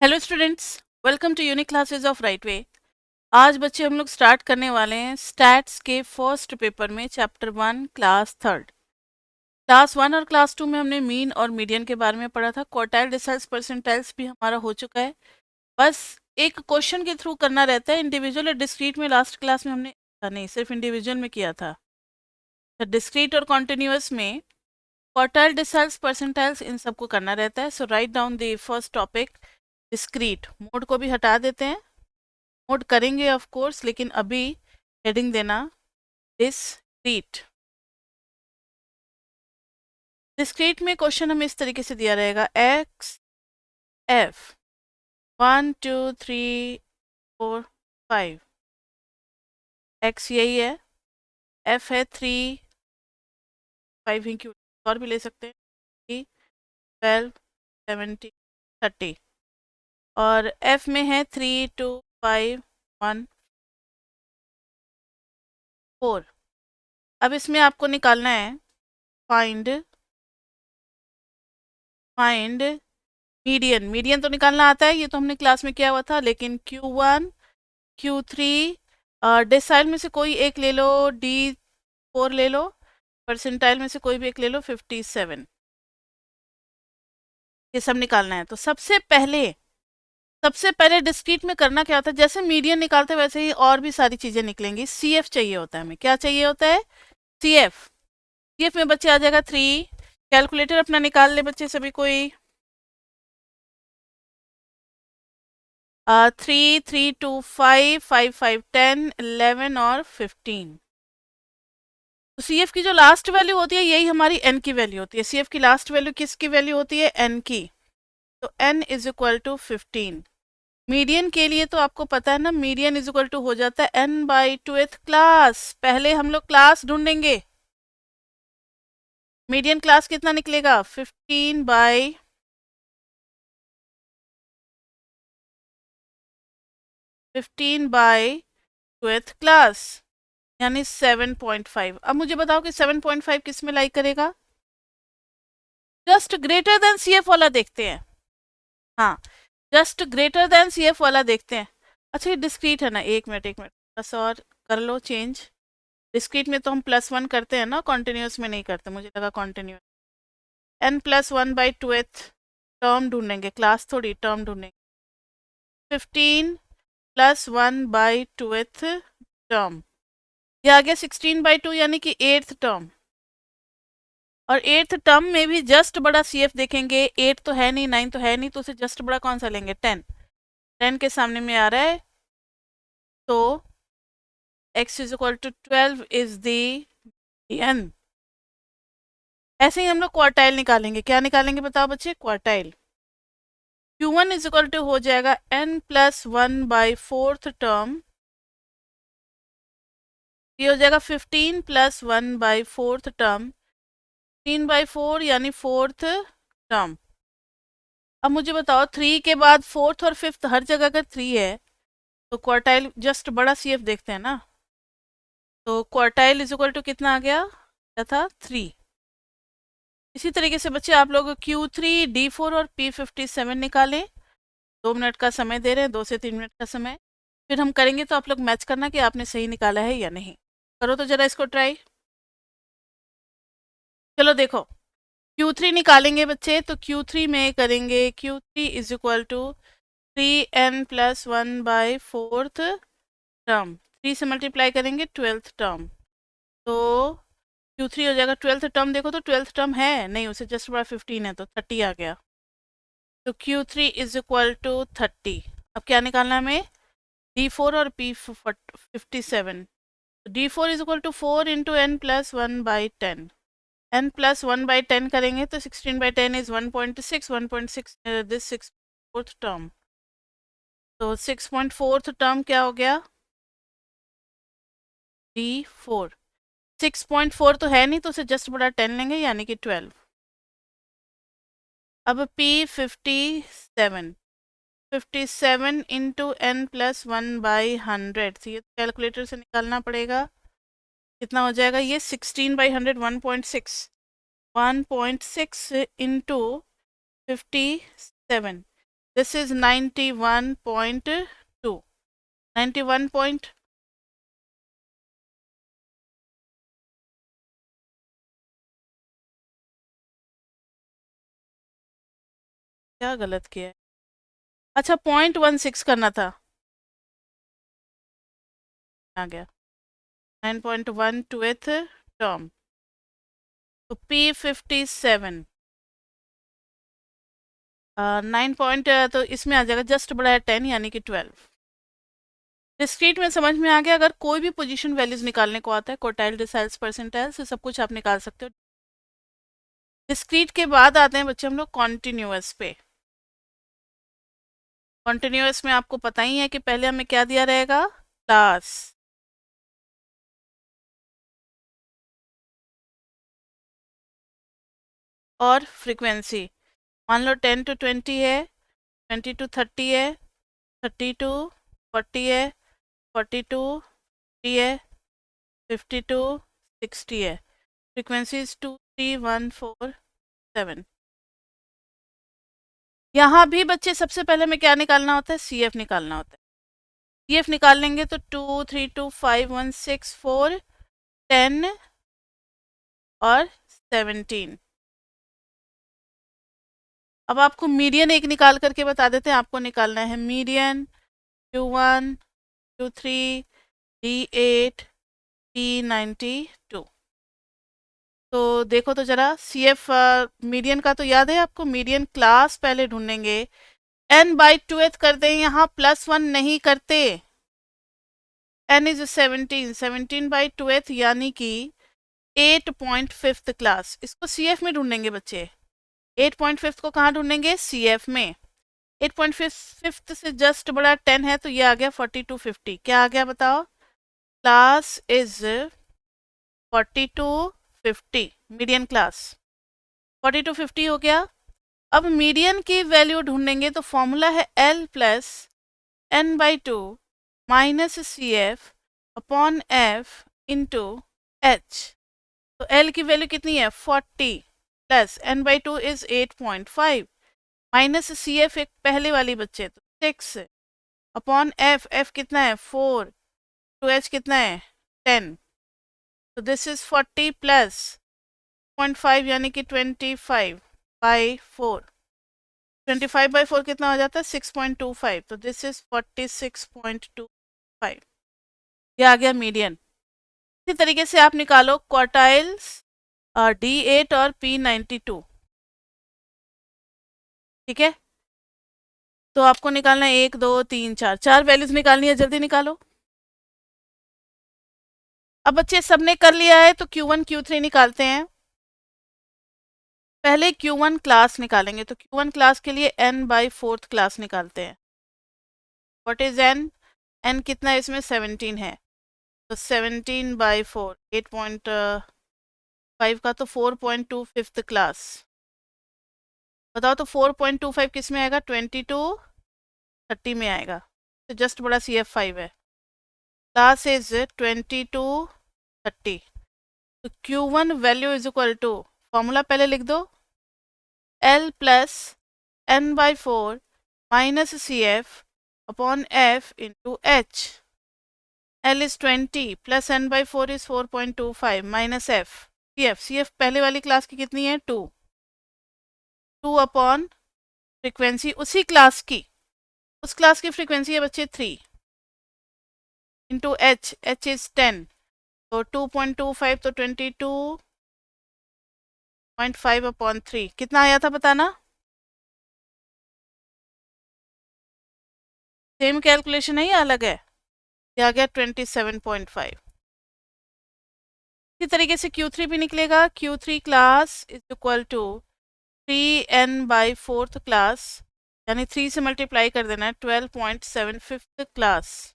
Hello students, welcome to Unique Classes of Right Way. आज बच्चे हम लोग स्टार्ट करने वाले हैं स्टैट्स के फर्स्ट पेपर में चैप्टर 1 क्लास थर्ड। क्लास 1 और क्लास 2 में हमने मीन और मीडियन के बारे में पढ़ा था। क्वार्टाइल, डिसाइल्स, परसेंटाइल्स भी हमारा हो चुका है। बस एक क्वेश्चन के थ्रू करना रहता है। इंडिविजुअल और डिस्क्रीट में लास्ट क्लास में हमने नहीं, सिर्फ इंडिविजुअल में किया था। डिस्क्रीट और कॉन्टिन्यूअस में क्वार्टाइल, डिसाइल्स, परसेंटाइल्स इन सबको करना रहता है। So write down the first topic discrete. Mode को भी हटा देते हैं, नोट करेंगे ऑफ कोर्स, लेकिन अभी हेडिंग देना डिस्क्रीट। डिस्क्रीट में क्वेश्चन हमें इस तरीके से दिया रहेगा, एक्स एफ 1 2 3 4 5, एक्स यही है, एफ है 3 5 ही क्यों, और भी ले सकते हैं 3 12 70 30, और एफ में है 3 2 5 1 4। अब इसमें आपको निकालना है फाइंड मीडियन। मीडियन तो निकालना आता है, ये तो हमने क्लास में किया हुआ था। लेकिन Q1 Q3 डेसाइल में से कोई एक ले लो, D4 ले लो, परसेंटाइल में से कोई भी एक ले लो 57, ये सब निकालना है। तो सबसे पहले डिस्क्रीट में करना क्या होता है, जैसे मीडियन निकालते हैं वैसे ही और भी सारी चीजें निकलेंगी। CF चाहिए होता है हमें। क्या चाहिए होता है? CF में बच्चे आ जाएगा 3। कैलकुलेटर अपना निकाल ले बच्चे सभी कोई। 3 3 2 5 5 5 10 11 और 15। तो CF की जो लास्ट वैल्यू होती है यही हमारी N की वैल्यू होती है। CF की लास्ट वैल्यू किसकी वैल्यू होती है? N की। तो N is equal to 15। Median के लिए तो आपको पता है ना, मीडियन इज इक्वल टू हो जाता है N बाई 2th क्लास। पहले हम लोग क्लास ढूंढेंगे। मीडियन क्लास कितना निकलेगा? 15 बाई 2th क्लास, यानी 7.5। अब मुझे बताओ कि 7.5 किस में लाई करेगा? जस्ट ग्रेटर देन CF वाला देखते हैं। हाँ, जस्ट ग्रेटर देन CF वाला देखते हैं। अच्छा, ये डिस्क्रीट है ना, एक मिनट बस और कर लो चेंज। डिस्क्रीट में तो हम +1 करते हैं ना, कॉन्टिन्यूस में नहीं करते। मुझे लगा continuous. N+1 by 2th term ढूंढेंगे, क्लास थोड़ी टर्म ढूंढेंगे। 15 +1 बाई 2th टर्म, ये आ गया 16 बाई 2, यानी कि 8th टर्म। और 8th टर्म में भी जस्ट बड़ा CF देखेंगे। 8 तो है नहीं, 9 तो है नहीं, तो उसे जस्ट बड़ा कौन सा लेंगे? 10 के सामने में आ रहा है, तो x is equal to 12 is the n। ऐसे ही हम लोग क्वार्टाइल निकालेंगे। क्या निकालेंगे बताओ बच्चे? Quartile. Q1 is equal to हो जाएगा N+1 बाई 4th टर्म, ये हो जाएगा 15 +1 बाई 4th टर्म, 3 बाई 4 यानी 4th टर्म। अब मुझे बताओ 3 के बाद 4th और 5th हर जगह अगर 3 है तो क्वार्टाइल जस्ट बड़ा CF देखते हैं ना। तो क्वार्टाइल इज इक्वल टू कितना आ गया? क्या था? 3। इसी तरीके से बच्चे आप लोग Q3 D4 और P57 निकालें। 2 मिनट का समय दे रहे हैं, 2 से 3 मिनट का समय। फिर हम करेंगे तो आप लोग मैच करना कि आपने सही निकाला है या नहीं। करो तो जरा इसको ट्राई। चलो देखो, Q3 निकालेंगे बच्चे, तो Q3 में करेंगे Q3 is equal to 3n+1 by 4th term, 3 से मल्टीप्लाई करेंगे 12th टर्म, तो Q3 हो जाएगा 12th टर्म। देखो तो 12th टर्म है नहीं, उसे जस्ट बड़ा 15 है, तो 30 आ गया। तो Q3 इज इक्वल टू 30। अब क्या निकालना है हमें? D4 और P57। D4 is equal to 4 into N+1 by 10। N+1 by 10 करेंगे तो 16 by 10 is 1.6, 1.6 this 6th term, तो 6.4th टर्म क्या हो गया? D4। 6.4 तो है नहीं, तो उसे जस्ट बड़ा 10 लेंगे, यानी कि 12। अब P57 इंटू N+1 बाई 100, तो ये कैलकुलेटर से निकालना पड़ेगा। कितना हो जाएगा ये? 16 by 100 1.6 into 57, this is 91.2 91 point क्या गलत किया है? अच्छा 0.16 करना था, आ गया 9.1 ट्वेल्थ टर्म, तो P57 9 पॉइंट, तो इसमें आ जाएगा जस्ट बड़ा है 10 यानी कि 12। डिस्क्रीट में समझ में आ गया। अगर कोई भी पोजीशन वैल्यूज निकालने को आता है, क्वार्टाइल, डिसाइल्स, परसेंटाइल से सब कुछ आप निकाल सकते हो। डिस्क्रीट के बाद आते हैं बच्चे हम लोग कॉन्टिन्यूअस पे। कॉन्टिन्यूअस में आपको पता ही है कि पहले हमें क्या दिया रहेगा, क्लास, और फ्रीक्वेंसी। मान लो 10 to 20 है, 20 to 30 है, 30 to 40 है, 40 to 50 है, 50 to 60 है। फ्रीक्वेंसी 23147। यहाँ भी बच्चे सबसे पहले हमें क्या निकालना होता है, CF निकालना होता है। CF निकाल लेंगे तो 2 3 2 5 1 6 4 10 और 17। अब आपको मीडियन एक निकाल करके बता देते हैं। आपको निकालना है median Q1 Q3 D8 P92। तो देखो तो जरा CF मीडियन का तो याद है आपको, मीडियन क्लास पहले ढूंढेंगे, n/2 कर दें, यहाँ +1 नहीं करते, n इज 17, 17/2 यानी कि 8.5 क्लास। इसको CF में ढूंढेंगे बच्चे। 8.5 को कहाँ ढूंढेंगे, CF में। 8.5 से जस्ट बड़ा 10 है, तो ये आ गया 4250। क्या आ गया बताओ, क्लास इज 4250, मीडियन क्लास 4250 हो गया। अब मीडियन की वैल्यू ढूंढेंगे तो फॉर्मूला है L plus n/2 minus CF upon F into H। तो L की वैल्यू कितनी है, 40, plus n/2 is 8.5 minus CF एक पहले वाली बच्चे तो 6 अपॉन F कितना है 4, टू H कितना है 10। तो दिस इज 40 प्लस 0.5 यानी कि 25/4। 25/4 कितना हो जाता है 6.25। तो दिस इज 46.25। ये आ गया मीडियन। इसी तरीके से आप निकालो क्वार्टाइल्स D8 और P92। ठीक है, तो आपको निकालना है 1 2 3 4, 4 वैल्यूज निकालनी है, जल्दी निकालो। अब बच्चे सबने कर लिया है तो Q1 Q3 निकालते हैं। पहले Q1 क्लास निकालेंगे, तो Q1 क्लास के लिए n/4 क्लास निकालते हैं। व्हाट इज n, n कितना है इसमें 17 है, तो 17/4, 8.5 का तो 4.25 क्लास। बताओ तो 4.25 किस में आएगा, 2230 में आएगा, तो जस्ट बड़ा CF5 है। Class is 2230। तो Q1 value is equal to, formula पहले लिख दो, L plus n/4 minus CF upon F into H। L is 20 plus n/4 is 4.25 minus F। CF पहले वाली क्लास की कितनी है 2 अपॉन फ्रीक्वेंसी उसी क्लास की, उस क्लास की फ्रीक्वेंसी है बच्चे 3 इंटू H इज 10, तो 2.25 तो 22.5 अपॉन 3 कितना आया था बताना। सेम कैलकुलेशन है या अलग है, ये आ गया 27.5। इसी तरीके से Q3 भी निकलेगा। Q3 class is equal to 3n/4 class, यानी 3 से मल्टीप्लाई कर देना है, 12.75 क्लास।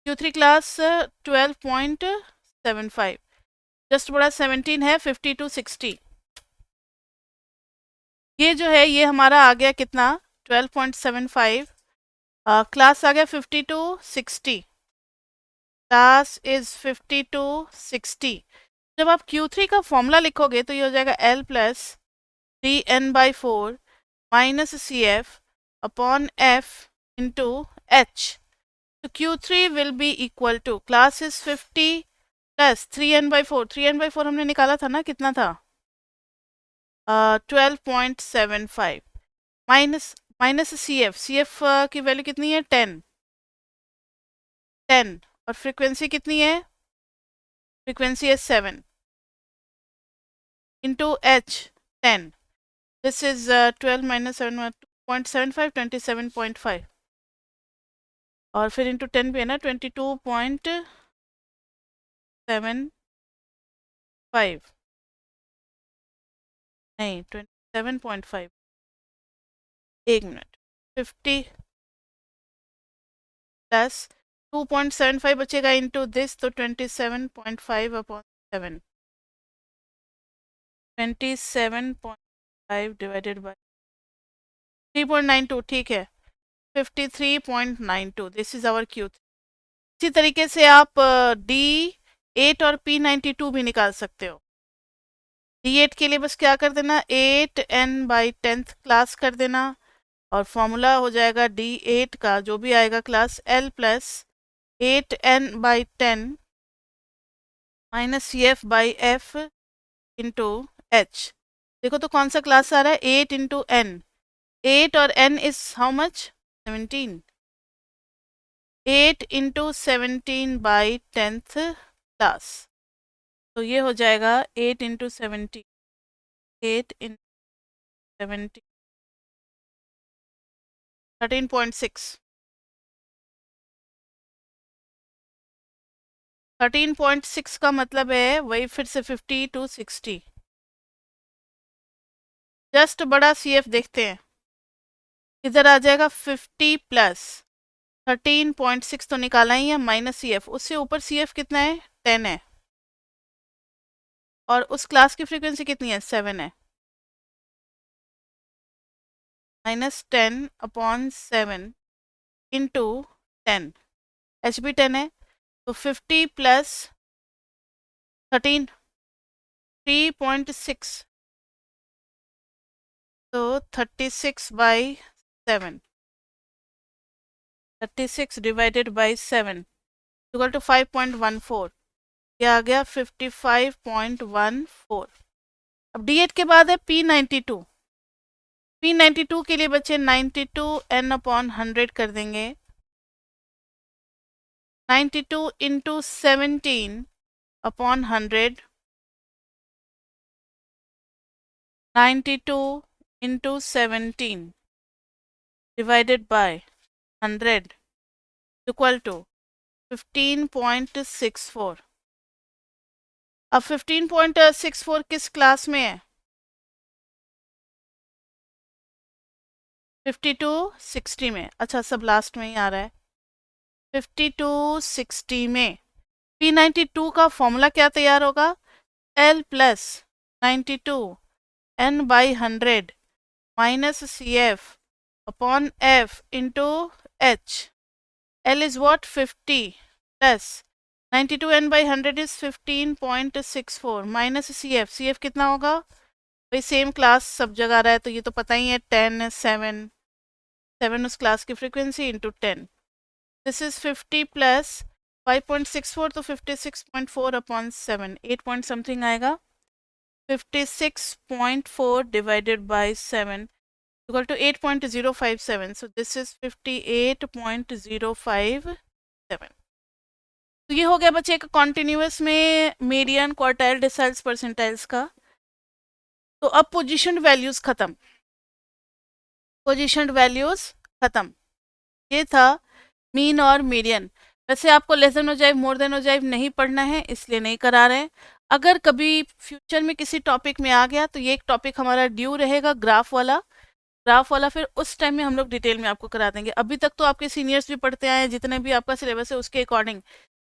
Q3 क्लास 12.75, जस्ट बड़ा 17 है, 50 to 60। ये जो है ये हमारा आ गया कितना 12.75, क्लास आ गया 50 to 60, क्लास इज 50 to 60। जब आप Q3 का फॉर्मूला लिखोगे तो ये हो जाएगा L plus 3n/4 minus CF upon F into H. So Q3 will be equal to, class is 50 plus 3n/4. 3n/4 हमने निकाला था ना, कितना था? 12.75 माइनस CF की वैल्यू कितनी है? 10 और फ्रीक्वेंसी कितनी है? फ्रीक्वेंसी है 7 into H 10. This is 12 minus 7 2.75 27.5 और फिर इंटू 10 भी है ना 22.75 नहीं 27.5 एक मिनट 50 प्लस 2.75 बचेगा इंटू दिस तो 27.5 अपॉन 7 27.5 डिवाइडेड बाय 3.92 ठीक है 53.92 दिस इज आवर Q3. इसी तरीके से आप D8 और P92 भी निकाल सकते हो. D8 के लिए बस क्या कर देना 8n/10th क्लास कर देना और फॉर्मूला हो जाएगा D8 का जो भी आएगा class L plus 8n/10 minus CF/F into H. देखो तो कौन सा क्लास आ रहा है 8 इंटू n. 8 और n is how much 17. 8 into 17/10th class तो ये हो जाएगा 8 इंटू 17 8 इंटू 17 13.6 13.6 का मतलब है वही फिर से 50 to 60. जस्ट बड़ा CF देखते हैं इधर आ जाएगा 50 प्लस 13.6 तो निकाला ही है माइनस CF उससे ऊपर CF कितना है 10 है और उस क्लास की फ्रीक्वेंसी कितनी है 7 है माइनस 10 अपॉन 7 इंटू 10 H भी 10 है तो 50 प्लस 13 3.6 तो 36/7 36 डिवाइडेड बाई 7 इक्वल टू 5.14 ये आ गया 55.14. अब D8 के बाद है P92. P92 के लिए बच्चे 92 n अपॉन 100 कर देंगे 92 into 17 upon 100 92 into 17 divided by 100 equal to 15.64. अब 15.64 किस क्लास में है 50 to 60 में. अच्छा सब लास्ट में ही आ रहा है 50 to 60 में P92 का फॉर्मूला क्या तैयार होगा L plus 92 n/100 minus CF upon F into H. L is what 50 plus 92 n/100 is 15.64 minus CF कितना होगा भाई सेम क्लास सब जगह आ रहा है तो ये तो पता ही है 10 7 उस क्लास की frequency into 10 this is 50 plus 5.64 तो 56.4 अपॉन 7 8 पॉइंट समथिंग आएगा 56.4 divided by 7 equal to 8.057. so this is 58.057. तो ये हो गया बच्चे एक कॉन्टिन्यूस में मीडियन क्वार्टाइल डिसाइल्स परसेंटाइल्स का. तो अब पोजीशन वैल्यूज खत्म ये था मीन और मीडियन. वैसे आपको less than ogive more than ogive नहीं पढ़ना है इसलिए नहीं करा रहे हैं. अगर कभी फ्यूचर में किसी टॉपिक में आ गया तो ये एक टॉपिक हमारा ड्यू रहेगा ग्राफ वाला फिर उस टाइम में हम लोग डिटेल में आपको करा देंगे. अभी तक तो आपके सीनियर्स भी पढ़ते आए हैं जितने भी आपका सिलेबस है उसके according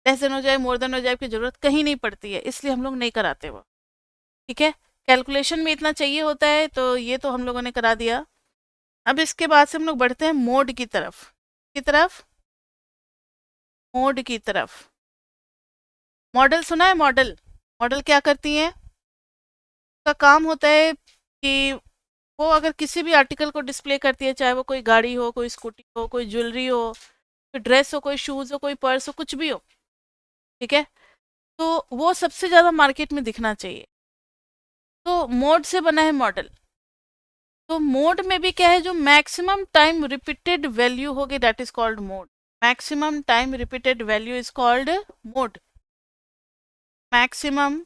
less than ogive more than ogive की जरूरत कहीं नहीं पड़ती है इसलिए हम लोग नहीं कराते वो. ठीक है कैलकुलेशन में इतना चाहिए होता है तो ये तो हम लोगों ने करा दिया. अब इसके बाद से हम लोग बढ़ते हैं मोड की तरफ मॉडल सुना है मॉडल क्या करती हैं. का काम होता है कि वो अगर किसी भी आर्टिकल को डिस्प्ले करती है, चाहे वो कोई गाड़ी हो, कोई स्कूटी हो, कोई ज्वेलरी हो, कोई ड्रेस हो, कोई शूज़ हो, कोई पर्स हो, कुछ भी हो, ठीक है, तो वो सबसे ज़्यादा मार्केट में दिखना चाहिए। तो मोड से बना है मॉडल। तो मोड में भी क्या है, जो मैक्सिमम टाइम रिपीटेड वैल्यू होगी that is called mode. Maximum time repeated value is called mode. Maximum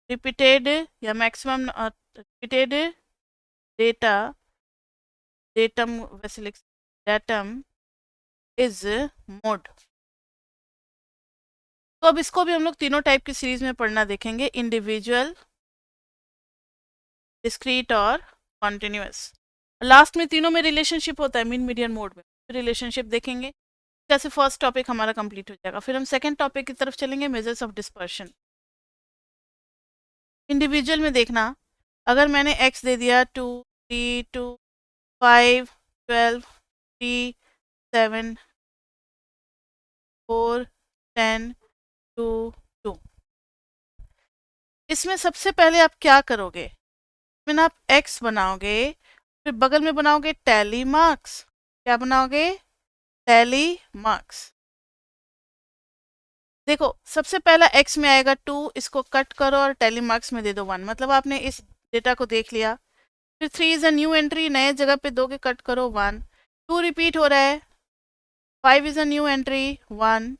repeated या मैक्सिमम रिपीटेड डेटा, डेटम वैसे लिख, डेटम इज मोड। तो अब इसको भी हम लोग तीनों टाइप की सीरीज में पढ़ना देखेंगे, इंडिविजुअल, डिस्क्रीट और कॉन्टिन्यूअस। लास्ट में तीनों में रिलेशनशिप होता है, मीन मीडियन मोड में रिलेशनशिप देखेंगे। जैसे फर्स्ट टॉपिक हमारा कंप्लीट हो जाएगा, फिर हम सेकंड टॉपिक की तरफ चलेंगे, मेजर्स ऑफ डिस्पर्शन। इंडिविजुअल में देखना, अगर मैंने x दे दिया 2, 3, 2, 5, 12, 3, 7, 4, 10, 2, 2, इसमें सबसे पहले आप क्या करोगे, इसमें ना आप x बनाओगे, फिर बगल में बनाओगे टैली मार्क्स। क्या बनाओगे? Tally marks. देखो सबसे पहला x में आएगा 2, इसको कट करो और टैली मार्क्स में दे दो 1, मतलब आपने इस डेटा को देख लिया। फिर 3 इज अ न्यू एंट्री, नए जगह पे दोगे, कट करो 1, 2 रिपीट हो रहा है, 5 is a new entry 1,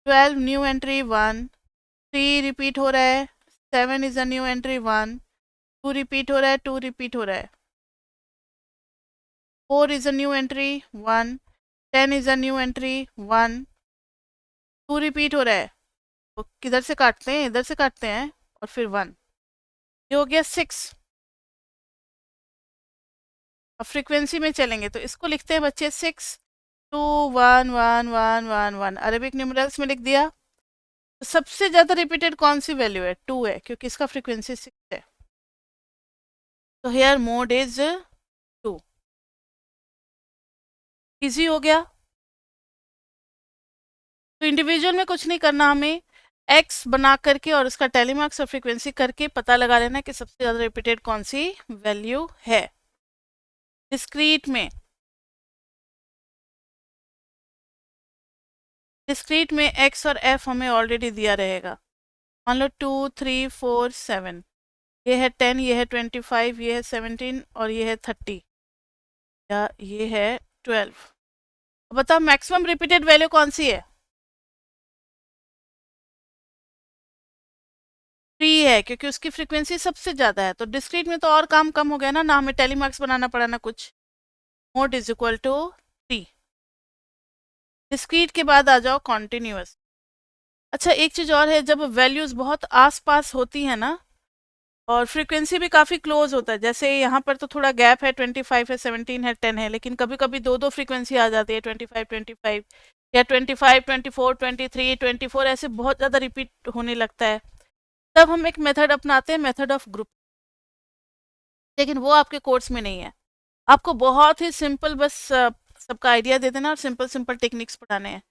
12 new entry 1, 3 repeat हो रहा है, 7 is a new entry 1, 2 repeat हो रहा है, 2 रिपीट हो रहा है, 4 is a new entry 1, 10 is a new entry 1, 2 repeat हो रहा है। तो किधर से काटते हैं? इधर से काटते हैं, और फिर 1, ये हो गया 6। अब फ्रीक्वेंसी में चलेंगे तो इसको लिखते हैं बच्चे 6, 2, 1, 1, 1, 1, 1, अरेबिक न्यूमरल्स में लिख दिया। तो सबसे ज़्यादा रिपीटेड कौन सी वैल्यू है? 2 है, क्योंकि इसका फ्रीक्वेंसी 6 है। तो हेयर मोड इज 2। इजी हो गया। तो इंडिविजुअल में कुछ नहीं करना, हमें एक्स बना करके और उसका टेलीमार्क्स और फ्रीक्वेंसी करके पता लगा लेना कि सबसे ज़्यादा रिपीटेड कौन सी वैल्यू है। डिस्क्रीट में, डिस्क्रीट में एक्स और एफ हमें ऑलरेडी दिया रहेगा। मान लो 2, 3, 4, 7, ये है 10, ये है 25, ये है 17 और ये है 30, या ये है 12। बताओ मैक्सिमम रिपीटेड वैल्यू कौन सी है? 3 है, क्योंकि उसकी फ्रीक्वेंसी सबसे ज़्यादा है। तो डिस्क्रीट में तो और काम कम हो गया ना हमें टेलीमार्क्स बनाना पड़ा ना कुछ। Mode is equal to 3। Discrete के बाद आ जाओ कॉन्टिन्यूअस। अच्छा एक चीज़ और है, जब वैल्यूज़ बहुत आस पास होती है ना, और फ्रीक्वेंसी भी काफ़ी क्लोज होता है, जैसे यहाँ पर तो थोड़ा गैप है, 25 है, 17 है, 10 है, लेकिन कभी कभी दो दो फ्रीक्वेंसी आ जाती है, 25, 25 या 25, 24, 23, 24, ऐसे बहुत ज़्यादा रिपीट होने लगता है। तब हम एक मेथड अपनाते हैं, मेथड ऑफ ग्रुप, लेकिन वो आपके कोर्स में नहीं है। आपको बहुत ही सिंपल बस सबका आइडिया दे देना और सिंपल सिंपल टेक्निक्स पढ़ाने हैं।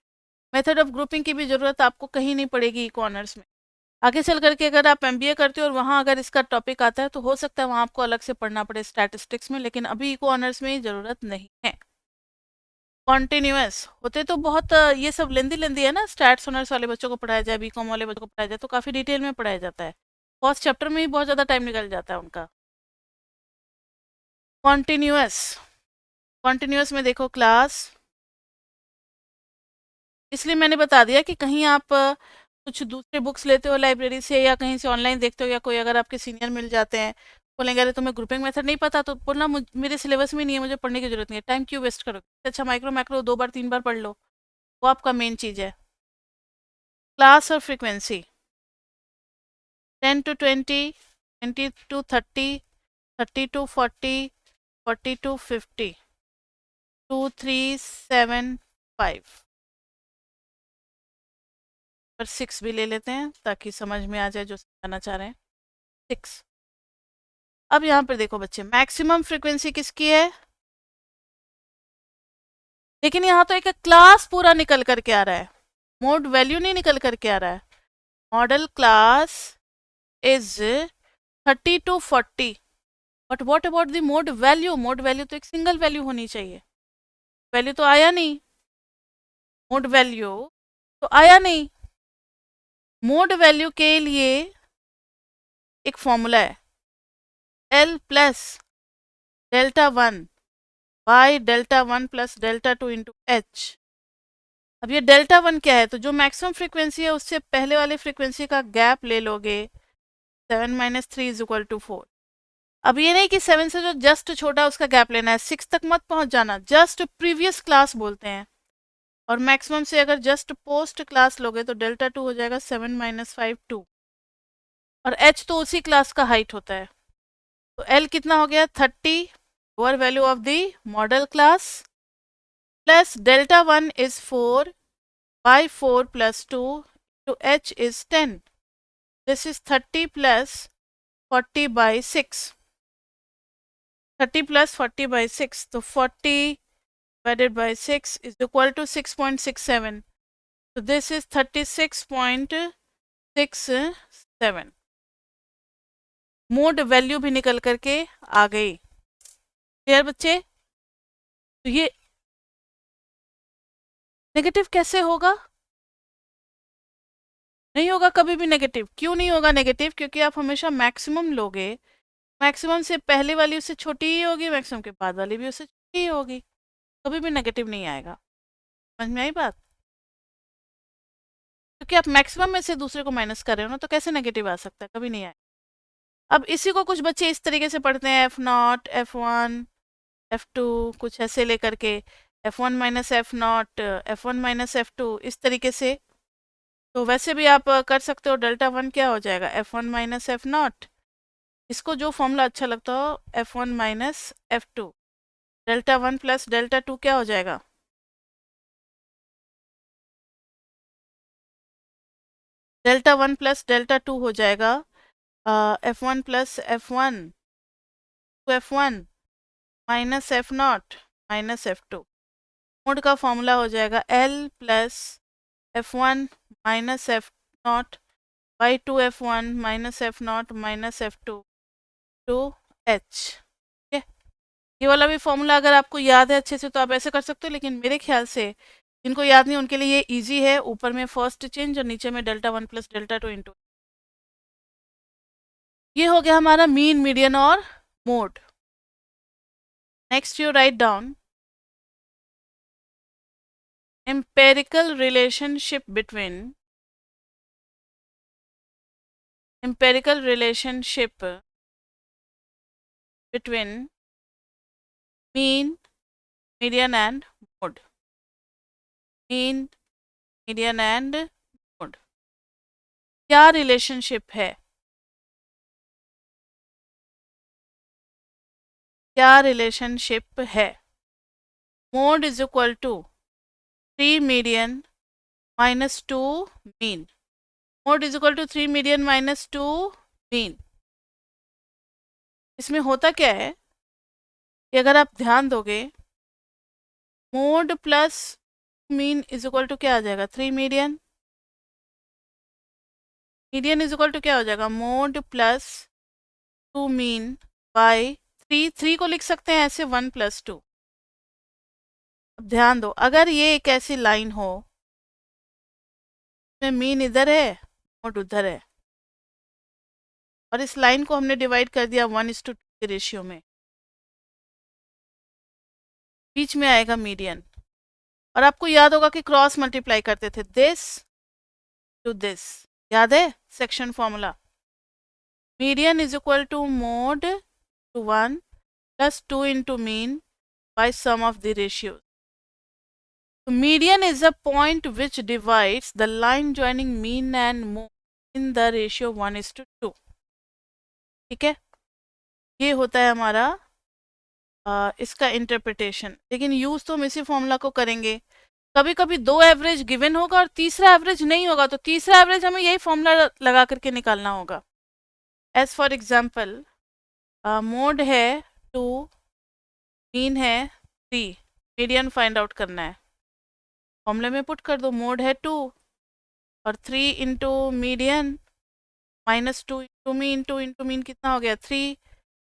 मेथड ऑफ ग्रुपिंग की भी ज़रूरत आपको कहीं नहीं पड़ेगी इको ऑनर्स में। आगे चल करके अगर आप एमबीए करते हो और वहाँ अगर इसका टॉपिक आता है तो हो सकता है वहाँ आपको अलग से पढ़ना पड़े स्टैटिस्टिक्स में, लेकिन अभी इको ऑनर्स में ज़रूरत नहीं है। कॉन्टिन्यूअस होते तो बहुत ये सब लेंदी लेंदी है ना, स्टैट्स ऑनर्स वाले बच्चों को पढ़ाया जाए, बीकॉम वाले बच्चों को पढ़ाया जाए तो काफ़ी डिटेल में पढ़ाया जाता है। फर्स्ट चैप्टर में ही बहुत ज़्यादा टाइम निकल जाता है उनका। कॉन्टिन्यूअस, कॉन्टिन्यूअस में देखो क्लास, इसलिए मैंने बता दिया कि कहीं आप कुछ दूसरे बुक्स लेते हो लाइब्रेरी से या कहीं से ऑनलाइन देखते हो, या कोई अगर आपके सीनियर मिल जाते हैं, बोलेंगे अरे तुम्हें ग्रुपिंग मेथड नहीं पता, तो बोलना मेरे सिलेबस में नहीं है, मुझे पढ़ने की जरूरत नहीं है, टाइम क्यों वेस्ट करोगे, अच्छा माइक्रो मैक्रो 2 बार 3 बार पढ़ लो, वो आपका मेन चीज़ है। क्लास और frequency 10 to 20, 20 to 30, 30 to 40, 40 to 50, 2, 3, 7, 5 पर 6 भी ले लेते हैं ताकि समझ में आ जाए जो समझाना चाह रहे हैं। 6। अब यहाँ पर देखो बच्चे, मैक्सिमम फ्रीक्वेंसी किसकी है, लेकिन यहाँ तो एक क्लास पूरा निकल करके आ रहा है, मोड वैल्यू नहीं निकल करके आ रहा है। Model class is 30 to 40, but what about the mode value? Mode value तो एक सिंगल वैल्यू होनी चाहिए, वैल्यू तो आया नहीं, मोड वैल्यू तो आया नहीं। मोड वैल्यू के लिए एक फॉर्मूला है, L plus delta one by delta one plus delta two into H. अब ये डेल्टा वन क्या है? तो जो मैक्सिमम फ्रीक्वेंसी है उससे पहले वाले फ्रीक्वेंसी का गैप ले लोगे, 7 माइनस 3 इज इक्वल टू 4। अब ये नहीं कि 7 से जो जस्ट छोटा उसका गैप लेना है, 6 तक मत पहुंच जाना, जस्ट प्रीवियस क्लास बोलते हैं। और मैक्सिमम से अगर जस्ट पोस्ट क्लास लोगे तो डेल्टा टू हो जाएगा 7 माइनस 5 2, और एच तो उसी क्लास का हाइट होता है। तो एल कितना हो गया? 30 lower value of the model class plus delta one is 4 by 4 plus 2 to h is 10. This is 30 plus 40 by 6. 30 plus 40 by 6. So 40 divided by 6 is equal to 6.67. So this is 36.67. Mode value भी निकल करके आ गई। Clear बच्चे? तो ये negative कैसे होगा? नहीं होगा कभी भी नेगेटिव। क्यों नहीं होगा नेगेटिव? क्योंकि आप हमेशा मैक्सिमम लोगे, मैक्सिमम से पहले वाली उससे छोटी ही होगी, मैक्सिमम के बाद वाली भी उससे छोटी ही होगी, कभी भी नेगेटिव नहीं आएगा। समझ में आई बात? क्योंकि आप मैक्सिमम में से दूसरे को माइनस कर रहे हो ना, तो कैसे नेगेटिव आ सकता है? कभी नहीं आएगा। अब इसी को कुछ बच्चे इस तरीके से पढ़ते हैं, F not F one F two, कुछ ऐसे लेकर के, F one minus F not, F one minus F two, इस तरीके से। तो वैसे भी आप कर सकते हो, डेल्टा वन क्या हो जाएगा? F one minus F not, इसको जो फॉर्मूला अच्छा लगता हो, F one minus F two, delta one plus delta two क्या हो जाएगा? Delta one plus delta two हो जाएगा F one plus F one two F one minus F not minus F two. Mode का formula हो जाएगा L plus F one minus F not by two F one minus F not minus F two two H. ये वाला भी formula अगर आपको याद है अच्छे से तो आप ऐसे कर सकते हो, लेकिन मेरे ख्याल से जिनको याद नहीं उनके लिए ये इजी है। ऊपर में फर्स्ट चेंज और नीचे में delta one plus delta two into. ये हो गया हमारा मीन, मीडियन और mode. Next you write down empirical relationship between mean, median and mode. mean, median and mode क्या रिलेशनशिप है? क्या रिलेशनशिप है? Mode is equal to 3 median minus 2 mean. Mode is equal to 3 median minus 2 mean. इसमें होता क्या है कि अगर आप ध्यान दोगे, mode plus mean is equal to क्या आ जाएगा? 3 median. Median is equal to क्या हो जाएगा? Mode plus 2 mean by 3। 3 को लिख सकते हैं ऐसे 1 प्लस 2। अब ध्यान दो, अगर ये एक ऐसी लाइन हो में मीन इधर है मोड उधर है, और इस लाइन को हमने डिवाइड कर दिया 1:2 के रेशियो में, बीच में आएगा मीडियन। और आपको याद होगा कि क्रॉस मल्टीप्लाई करते थे, दिस टू दिस, याद है section formula? Median is equal to mode to 1 plus 2 into mean by sum of the ratio. Median is a point which divides the line joining mean and mode in the ratio 1:2। ठीक है, ये होता है हमारा इसका interpretation. लेकिन use तो हम इसी फॉर्मूला को करेंगे। कभी कभी दो एवरेज गिवन होगा और तीसरा एवरेज नहीं होगा, तो तीसरा एवरेज हमें यही फॉर्मूला लगा करके निकालना होगा। एज फॉर एग्जाम्पल, मोड है 2, मीन है 3, मीडियन फाइंड आउट करना है। फॉर्मूले में पुट कर दो, मोड है 2 और 3 into median minus 2 into mean कितना हो गया 3,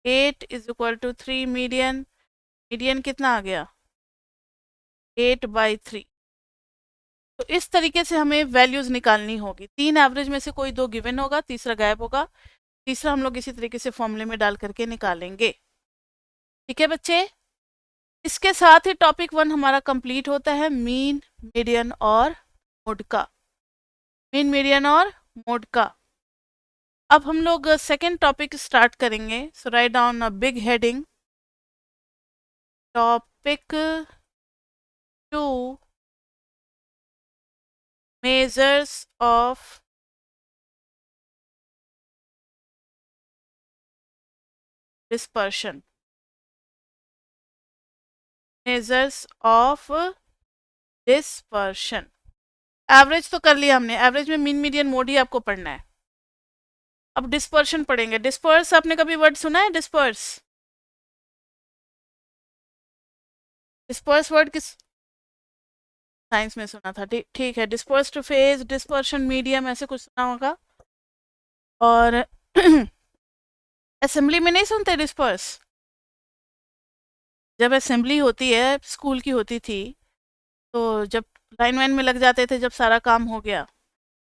8 is equal to 3 median, median कितना आ गया 8/3। तो इस तरीके से हमें वैल्यूज निकालनी होगी। 3 एवरेज में से कोई 2 गिवन होगा, तीसरा गायब होगा, तीसरा हम लोग इसी तरीके से फॉर्मूले में डाल करके निकालेंगे। ठीक है बच्चे, इसके साथ ही टॉपिक 1 हमारा कंप्लीट होता है, मीन मीडियन और मोड का। मीन मीडियन और मोड का। अब हम लोग सेकेंड टॉपिक स्टार्ट करेंगे। So write down a big heading, topic 2, measures of dispersion. Measures of dispersion. Average तो कर लिया हमने, एवरेज में मीन मीडियन मोड ही आपको पढ़ना है। अब डिस्पर्शन पढ़ेंगे। डिस्पर्स आपने कभी वर्ड सुना है? डिस्पर्स, डिस्पर्स वर्ड किस साइंस में सुना था? ठीक है, डिस्पर्स्ड फेज, डिस्पर्शन मीडियम, ऐसे कुछ सुना होगा। और असेंबली में नहीं सुनते डिस्पर्स? जब असेंबली होती है, स्कूल की होती थी, तो जब लाइन वाइन में लग जाते थे, जब सारा काम हो गया,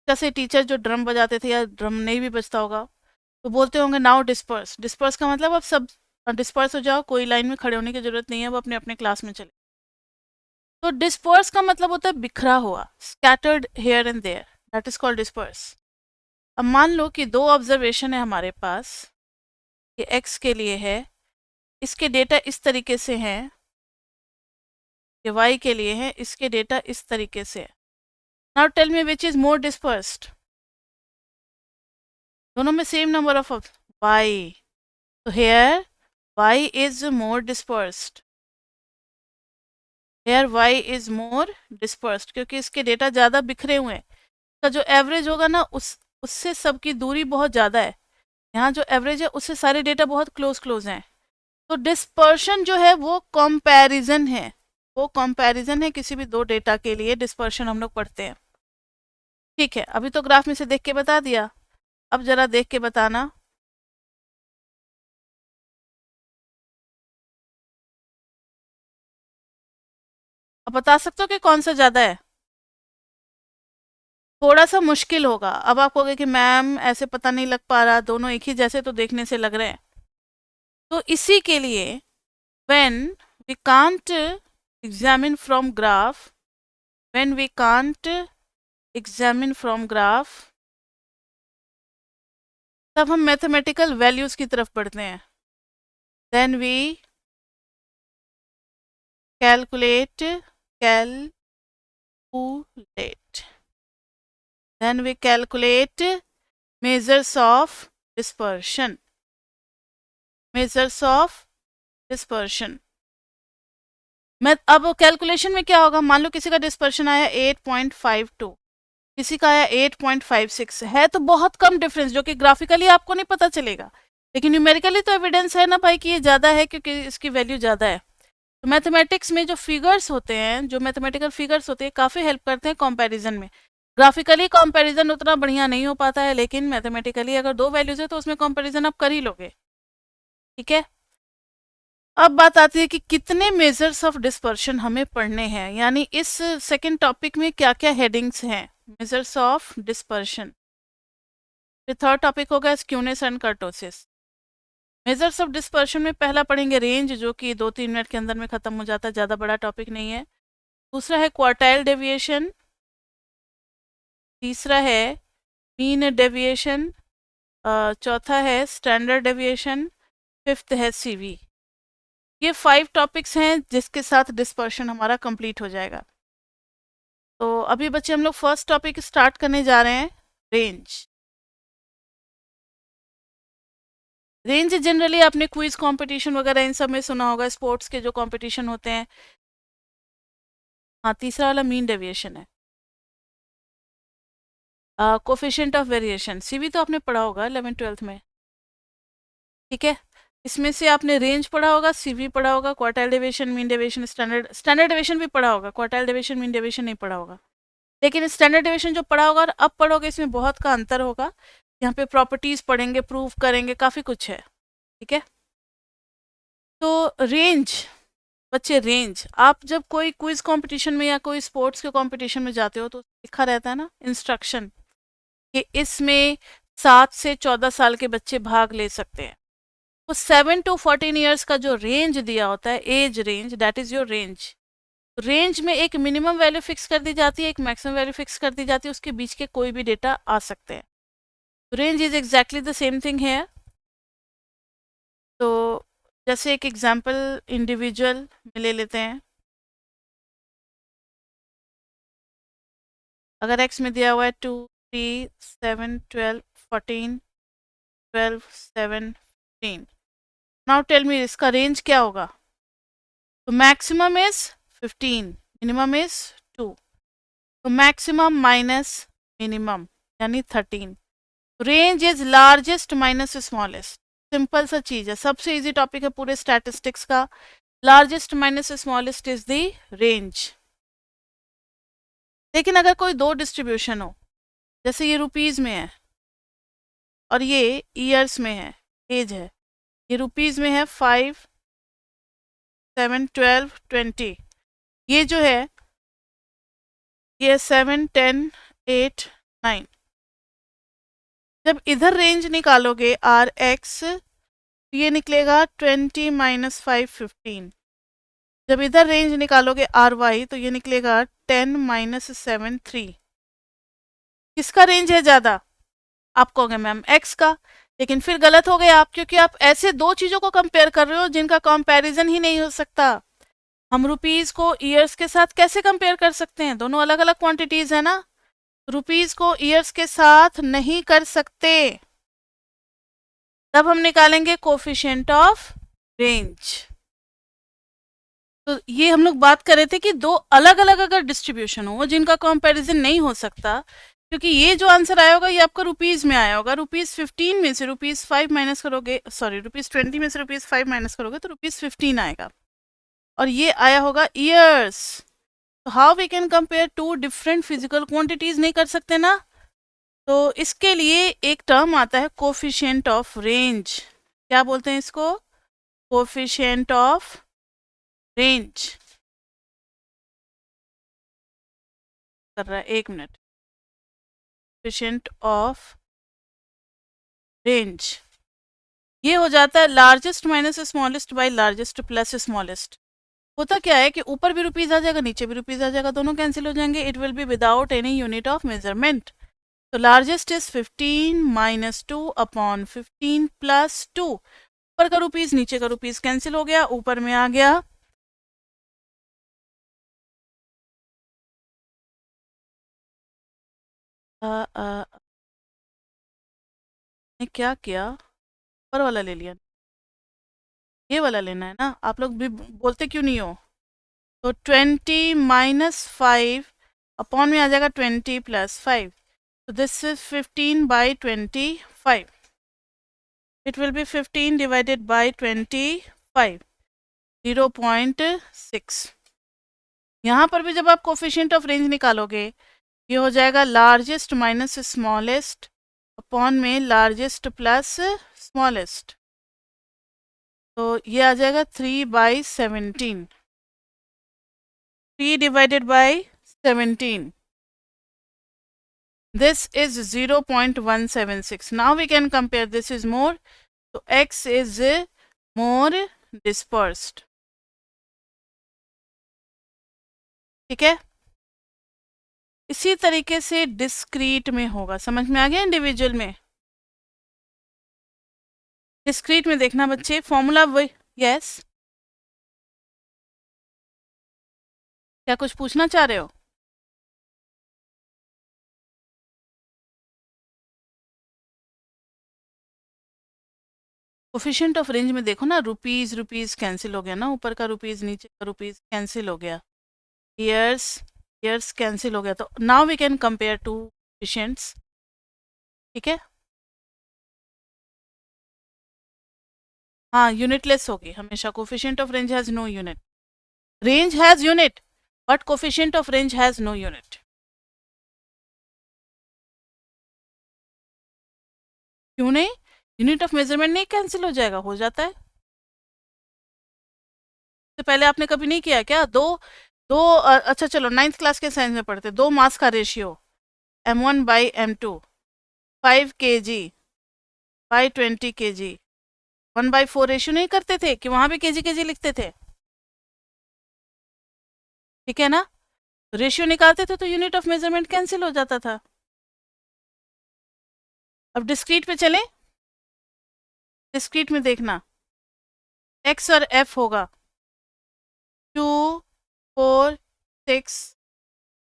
जैसे टीचर जो ड्रम बजाते थे, या ड्रम नहीं भी बजता होगा, तो बोलते होंगे नाउ डिस्पर्स। डिस्पर्स का मतलब अब सब डिस्पर्स हो जाओ, कोई लाइन में खड़े होने की जरूरत नहीं है, वो अपने अपने क्लास में चले। तो डिस्पर्स का मतलब होता है बिखरा हुआ, scattered here and there, that is called disperse. अब मान लो कि 2 ऑब्जर्वेशन है हमारे पास, ये एक्स के लिए है, इसके डेटा इस तरीके से हैं, ये वाई के लिए है, इसके डेटा इस तरीके से है। Now tell me which is more dispersed? दोनों में सेम नंबर ऑफ वाई, तो here Y is more dispersed, here Y is more dispersed, क्योंकि इसके डेटा ज़्यादा बिखरे हुए हैं। का जो एवरेज होगा ना, उससे सबकी दूरी बहुत ज़्यादा है। यहाँ जो एवरेज है उससे सारे डेटा बहुत क्लोज हैं। तो डिस्पर्शन जो है वो कंपैरिजन है, वो कंपैरिजन है किसी भी 2 डेटा के लिए डिस्पर्शन हम लोग पढ़ते हैं। ठीक है, अभी तो ग्राफ में से देख के बता दिया, अब जरा देख के बताना। अब बता सकते हो कि कौन सा ज़्यादा है? थोड़ा सा मुश्किल होगा। अब आप कहोगे कि मैम ऐसे पता नहीं लग पा रहा, दोनों एक ही जैसे तो देखने से लग रहे हैं। तो इसी के लिए when we can't examine from graph, when we can't examine from graph, तब हम मैथमेटिकल वैल्यूज की तरफ बढ़ते हैं। then we calculate, then we calculate measures of dispersion, measures of dispersion। मैं अब कैलकुलेशन में क्या होगा, मान लो किसी का डिस्पर्शन आया 8.52, किसी का आया 8.56, है तो बहुत कम डिफरेंस, जो कि ग्राफिकली आपको नहीं पता चलेगा, लेकिन न्यूमेरिकली तो एविडेंस है ना भाई कि ये ज़्यादा है, क्योंकि इसकी वैल्यू ज़्यादा है। तो मैथमेटिक्स में जो फिगर्स होते हैं, जो मैथमेटिकल फिगर्स होते हैं, काफ़ी हेल्प करते हैं कंपैरिजन में। ग्राफिकली कंपैरिजन उतना बढ़िया नहीं हो पाता है, लेकिन मैथमेटिकली अगर 2 वैल्यूज है तो उसमें कंपैरिजन आप कर ही लोगे। ठीक है, अब बात आती है कि कितने मेजर्स ऑफ डिस्पर्शन हमें पढ़ने हैं, यानी इस सेकंड टॉपिक में क्या क्या हेडिंग्स हैं। मेजर्स ऑफ डिस्पर्शन, फिर थर्ड टॉपिक होगा skewness and kurtosis. Measures of dispersion में पहला पढ़ेंगे रेंज, जो कि 2-3 मिनट के अंदर में खत्म हो जाता है, ज़्यादा बड़ा टॉपिक नहीं है। दूसरा है क्वार्टाइल डेविएशन, तीसरा है मीन डेविएशन, चौथा है स्टैंडर्ड डेविएशन, फिफ्थ है सीवी। ये 5 टॉपिक्स हैं जिसके साथ डिस्पर्शन हमारा कंप्लीट हो जाएगा। तो अभी बच्चे हम लोग फर्स्ट टॉपिक स्टार्ट करने जा रहे हैं, रेंज। रेंज जनरली आपने क्विज कंपटीशन वगैरह इन सब में सुना होगा, स्पोर्ट्स के जो कंपटीशन होते हैं। हाँ, तीसरा वाला मीन डेविएशन है। कोफिशिएंट ऑफ वेरिएशन, सीवी तो आपने पढ़ा होगा 11th-12th में। ठीक है, इसमें से आपने रेंज पढ़ा होगा, सीवी पढ़ा होगा, quartile deviation, mean deviation, standard deviation भी पढ़ा होगा, क्वार्टाइल डेविएशन, मीन डेविएशन नहीं पढ़ा होगा। लेकिन स्टैंडर्ड डेविएशन जो पढ़ा होगा और अब पढ़ोगे, इसमें बहुत का अंतर होगा। यहाँ पे प्रॉपर्टीज पढ़ेंगे, प्रूव करेंगे, काफ़ी कुछ है। ठीक है, तो रेंज बच्चे, रेंज आप जब कोई क्विज कंपटीशन में या कोई स्पोर्ट्स के कंपटीशन में जाते हो तो लिखा रहता है ना इंस्ट्रक्शन कि इसमें 7 से 14 साल के बच्चे भाग ले सकते हैं। तो 7 to 14 ईयर्स का जो रेंज दिया होता है, as range, that is your range. Range में एक मिनिमम वैल्यू फिक्स कर दी जाती है, एक मैक्सिमम वैल्यू फिक्स कर दी जाती है, उसके बीच के कोई भी डेटा आ सकते हैं। Range is exactly the same thing है। तो जैसे एक एग्जांपल इंडिविजुअल में ले लेते हैं। अगर एक्स में दिया हुआ है 2, 3, 7, 12, 14, 12, 7, 15, नाउ टेल मी इसका रेंज क्या होगा। तो मैक्सिमम इज 15, मिनिमम इज 2, तो मैक्सिमम माइनस मिनिमम यानी 13। Range is largest minus smallest. Simple सा चीज है, सबसे इजी टॉपिक है पूरे स्टैटिस्टिक्स का। Largest minus smallest is the range. लेकिन अगर कोई दो डिस्ट्रीब्यूशन हो, जैसे ये रुपीज में है और ये ईयर्स में है, एज है, ये रुपीज में है 5, 7, 12, 20, ये जो है ये 7, 10, 8, 9। जब इधर रेंज निकालोगे आर एक्स, ये निकलेगा 20 माइनस 5, 15। जब इधर रेंज निकालोगे आर वाई तो ये निकलेगा 10 माइनस 7, 3। किसका रेंज है ज़्यादा? आप कहोगे मैम एक्स का, लेकिन फिर गलत हो गए आप, क्योंकि आप ऐसे दो चीज़ों को कंपेयर कर रहे हो जिनका कंपैरिजन ही नहीं हो सकता। हम रुपीज़ को ईयर्स के साथ कैसे कंपेयर कर सकते हैं? दोनों अलग अलग क्वांटिटीज है ना, रुपीज़ को ईयर्स के साथ नहीं कर सकते। तब हम निकालेंगे कोफिशिएंट ऑफ रेंज। तो ये हम लोग बात कर रहे थे कि दो अलग अलग अगर डिस्ट्रीब्यूशन हो जिनका कंपैरिजन नहीं हो सकता, क्योंकि ये जो आंसर आया होगा ये आपका रुपीज में आया होगा। रुपीज 15 में से रुपीज 5 माइनस करोगे, सॉरी रुपीज 20 में से रुपीज 5 माइनस करोगे तो रुपीज 15 आएगा, और ये आया होगा ईयर्स। तो how we can compare two different physical quantities? नहीं कर सकते ना। तो इसके लिए एक टर्म आता है कोफिशिएंट ऑफ रेंज। क्या बोलते हैं इसको? Coefficient of range. कर रहा है, 1 मिनट। कोफिशिएंट ऑफ रेंज ये हो जाता है largest minus smallest by largest plus smallest. होता क्या है कि ऊपर भी रुपीज आ जाएगा, नीचे भी रुपीज आ जाएगा, दोनों कैंसिल हो जाएंगे। It will be without any unit of measurement. तो largest is 15 minus 2 upon 15 plus 2। ऊपर का रुपीज नीचे का रुपीज कैंसिल हो गया, ऊपर में आ गया क्या किया, ऊपर वाला ले लिया, ये वाला लेना है ना। आप लोग भी बोलते क्यों नहीं हो? तो 20 माइनस 5 अपॉन में आ जाएगा 20 प्लस 5। तो this is 15 by 25। It will B 15 divided by 25, 0.6। यहाँ पर भी जब आप कोफिशिएंट ऑफ रेंज निकालोगे ये हो जाएगा लार्जेस्ट माइनस स्मॉलेस्ट अपॉन में लार्जेस्ट प्लस स्मॉलेस्ट। तो ये आ जाएगा 3/17, 3 divided by 17. This is 0.176. Now we can compare. This is more. So X is more dispersed. ठीक है, इसी तरीके से डिस्क्रीट में होगा। समझ में आ गया? इंडिविजुअल में, डिस्क्रीट में देखना बच्चे फॉर्मूला वही। यस, क्या कुछ पूछना चाह रहे हो? कोफिशिएंट ऑफ रेंज में देखो ना, रुपीज रुपीज कैंसिल हो गया ना, ऊपर का रुपीज नीचे का रुपीज कैंसिल हो गया, ईयर्स ईयर्स कैंसिल हो गया। तो now we can compare two coefficients. ठीक है, हाँ यूनिटलेस होगी हमेशा। Coefficient of range has no unit. Range has unit but coefficient of range has no unit. क्यों नहीं? यूनिट ऑफ मेजरमेंट नहीं कैंसिल हो जाएगा? हो जाता है। तो पहले आपने कभी नहीं किया क्या? दो दो अच्छा चलो 9th क्लास के साइंस में पढ़ते, दो मास का ratio m1/m2 5 kg by 20 kg 1/4 ratio नहीं करते थे कि वहां भी kg लिखते थे? ठीक है ना? रेशियो निकालते थे तो यूनिट ऑफ मेजरमेंट कैंसिल हो जाता था। अब डिस्क्रीट पे चलें। डिस्क्रीट में देखना x और f होगा 2 4 6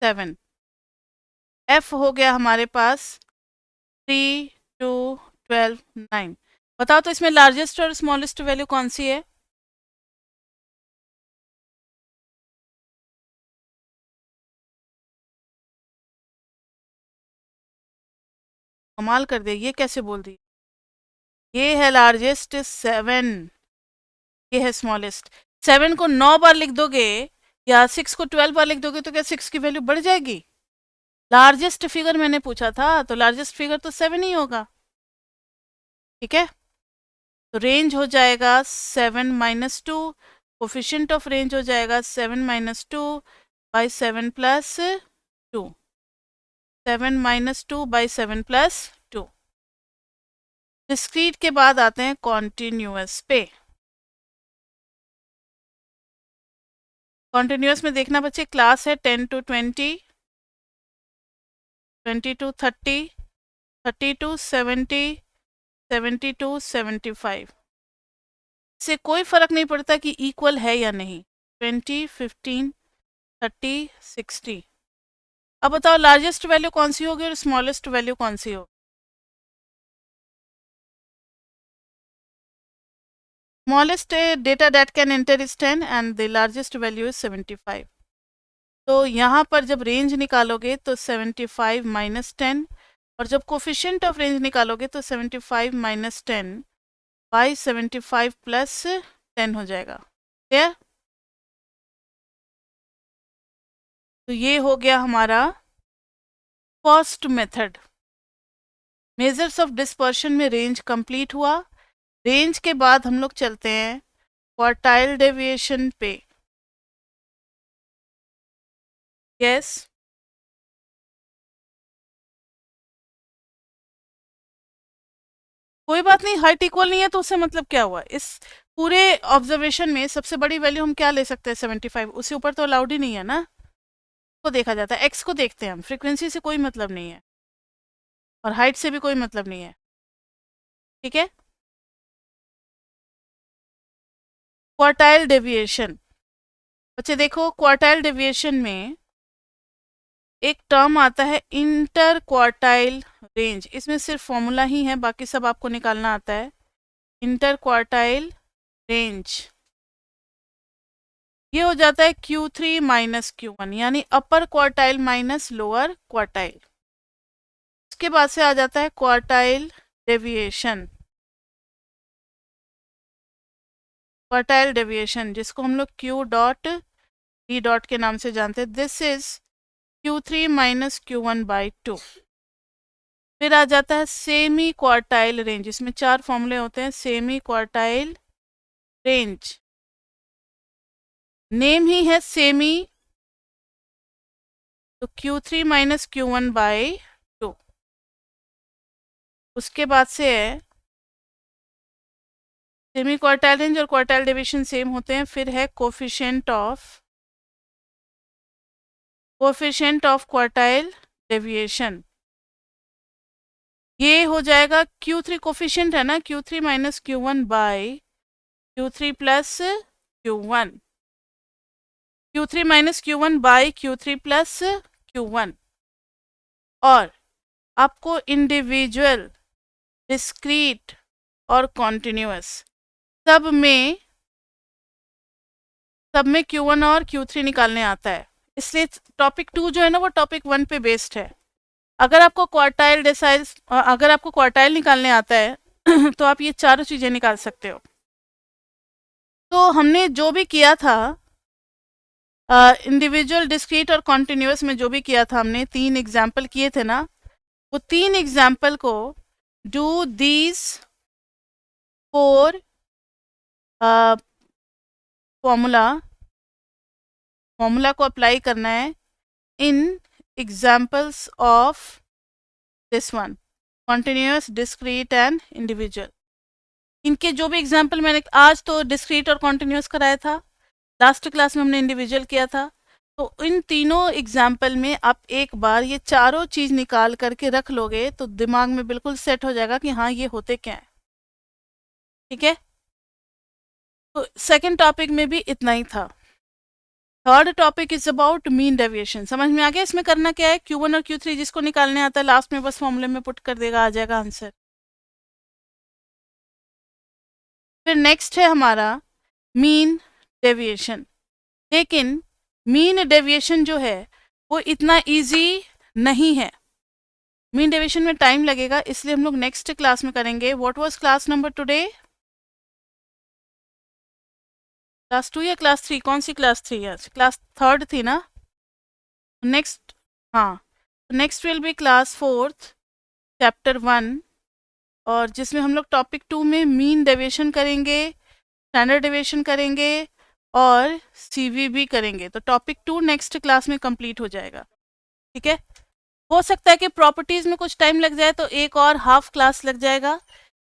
7। f हो गया हमारे पास 3 2 12 9। बताओ तो इसमें लार्जेस्ट और स्मॉलेस्ट वैल्यू कौन सी है? कमाल कर दिया, ये कैसे बोल दी? ये है लार्जेस्ट 7, ये है स्मॉलेस्ट। 7 को 9 बार लिख दोगे या 6 को 12 बार लिख दोगे तो क्या 6 की वैल्यू बढ़ जाएगी? लार्जेस्ट फिगर मैंने पूछा था तो लार्जेस्ट फिगर तो 7 ही होगा। ठीक है, तो रेंज हो जाएगा 7 - 2, कोफिशिएंट ऑफ रेंज हो जाएगा 7 - 2 by 7 plus 2, 7 - 2 by 7 plus 2। Discrete के बाद आते हैं कॉन्टिन्यूअस पे। कॉन्टिन्यूअस में देखना बच्चे, क्लास है 10 to 20, 20 to 30, 30 to 70, 70 to 75। इससे कोई फर्क नहीं पड़ता कि इक्वल है या नहीं, 20, 15, 30, 60। अब बताओ लार्जेस्ट वैल्यू कौन सी होगी और स्मॉलेस्ट वैल्यू कौन सी होगी? Smallest data that can enter is 10 and the largest value is 75। तो यहाँ पर जब रेंज निकालोगे तो 75 - 10, और जब कोफिशिएंट ऑफ रेंज निकालोगे तो 75 - 10 बाई 75 प्लस 10 हो जाएगा। क्लियर? तो ये हो गया हमारा first method. Measures of dispersion में रेंज कंप्लीट हुआ। रेंज के बाद हम लोग चलते हैं क्वार्टाइल डेविएशन पे। यस, कोई बात नहीं, हाइट इक्वल नहीं है तो उससे मतलब क्या हुआ? इस पूरे ऑब्जर्वेशन में सबसे बड़ी वैल्यू हम क्या ले सकते हैं? 75, उससे ऊपर तो अलाउड ही नहीं है ना। को देखा जाता है, एक्स को देखते हैं हम, फ्रीक्वेंसी से कोई मतलब नहीं है और हाइट से भी कोई मतलब नहीं है। ठीक है, क्वार्टाइल डेविएशन। बच्चे देखो, क्वार्टाइल डेविएशन में एक टर्म आता है इंटर क्वार्टाइल रेंज। इसमें सिर्फ फॉर्मूला ही है, बाकी सब आपको निकालना आता है। इंटर क्वार्टाइल रेंज ये हो जाता है Q3 माइनस Q1, यानी अपर क्वार्टाइल माइनस लोअर क्वार्टाइल। उसके बाद से आ जाता है क्वार्टाइल डेविएशन। क्वार्टाइल डेविएशन जिसको हम लोग Q डॉट D डॉट के नाम से जानते हैं, this is Q3 minus Q1 by 2। फिर आ जाता है सेमी क्वार्टाइल रेंज, इसमें 4 फॉर्मूले होते हैं। सेमी क्वार्टाइल रेंज, नेम ही है सेमी, तो Q3 माइनस Q1 बाई 2। उसके बाद से है सेमी क्वार्टाइल रेंज और क्वार्टाइल डेविएशन सेम होते हैं। फिर है कोफिशिएंट ऑफ क्वार्टाइल डेविएशन, ये हो जाएगा Q3 कोफिशिएंट है ना, Q3 minus Q1 by Q3 plus Q1, Q3 minus Q1 by Q3 plus Q1। और आपको इंडिविजुअल, डिस्क्रीट और कॉन्टिन्यूअस सब में Q1 और Q3 निकालने आता है। इसलिए टॉपिक 2 जो है ना वो टॉपिक 1 पे बेस्ड है। अगर आपको क्वार्टाइल निकालने आता है तो आप ये चारों चीज़ें निकाल सकते हो। तो हमने जो भी किया था इंडिविजुअल, डिस्क्रीट और कॉन्टिन्यूअस में, जो भी किया था हमने 3 एग्जाम्पल किए थे ना, वो 3 एग्जाम्पल को डू दीज 4 फॉर्मूला को अप्लाई करना है in examples of this one, continuous, discrete and individual. इनके जो भी एग्जाम्पल मैंने आज तो डिस्क्रीट और कॉन्टिन्यूस कराया था, लास्ट क्लास में हमने इंडिविजुअल किया था, तो इन तीनों एग्जाम्पल में आप एक बार ये चारों चीज निकाल करके रख लोगे तो दिमाग में बिल्कुल सेट हो जाएगा कि हाँ ये होते क्या है। ठीक है, तो सेकंड टॉपिक में भी इतना ही था। Third topic is about mean deviation. समझ में आ गया इसमें करना क्या है? Q1 और Q3 जिसको निकालने आता है लास्ट में बस फॉर्मूले में पुट कर देगा, आ जाएगा आंसर। फिर नेक्स्ट है हमारा मीन डेविएशन। लेकिन मीन डेविएशन जो है वो इतना इजी नहीं है, मीन डेविएशन में टाइम लगेगा, इसलिए हम लोग नेक्स्ट क्लास में करेंगे। What was class number today? Class 2 या क्लास 3? कौन सी क्लास 3 है? क्लास 3 थी ना? नेक्स्ट, हाँ, next will be class 4 chapter 1, और जिसमें हम लोग टॉपिक 2 में मीन डेविएशन करेंगे, स्टैंडर्ड डेविएशन करेंगे और सीवीबी करेंगे। तो टॉपिक 2 नेक्स्ट क्लास में कंप्लीट हो जाएगा। ठीक है, हो सकता है कि प्रॉपर्टीज में कुछ टाइम लग जाए तो एक और हाफ क्लास लग जाएगा,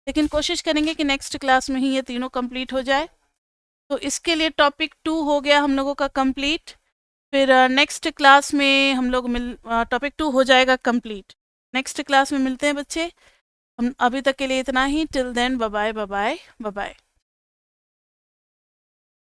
लेकिन कोशिश करेंगे कि नेक्स्ट क्लास में ही ये तीनों कंप्लीट हो जाए। तो इसके लिए टॉपिक 2 हो गया हम लोगों का कंप्लीट। फिर नेक्स्ट क्लास में हम लोग टॉपिक 2 हो जाएगा कंप्लीट। नेक्स्ट क्लास में मिलते हैं बच्चे। हम अभी तक के लिए इतना ही। Till then bye bye bye bye.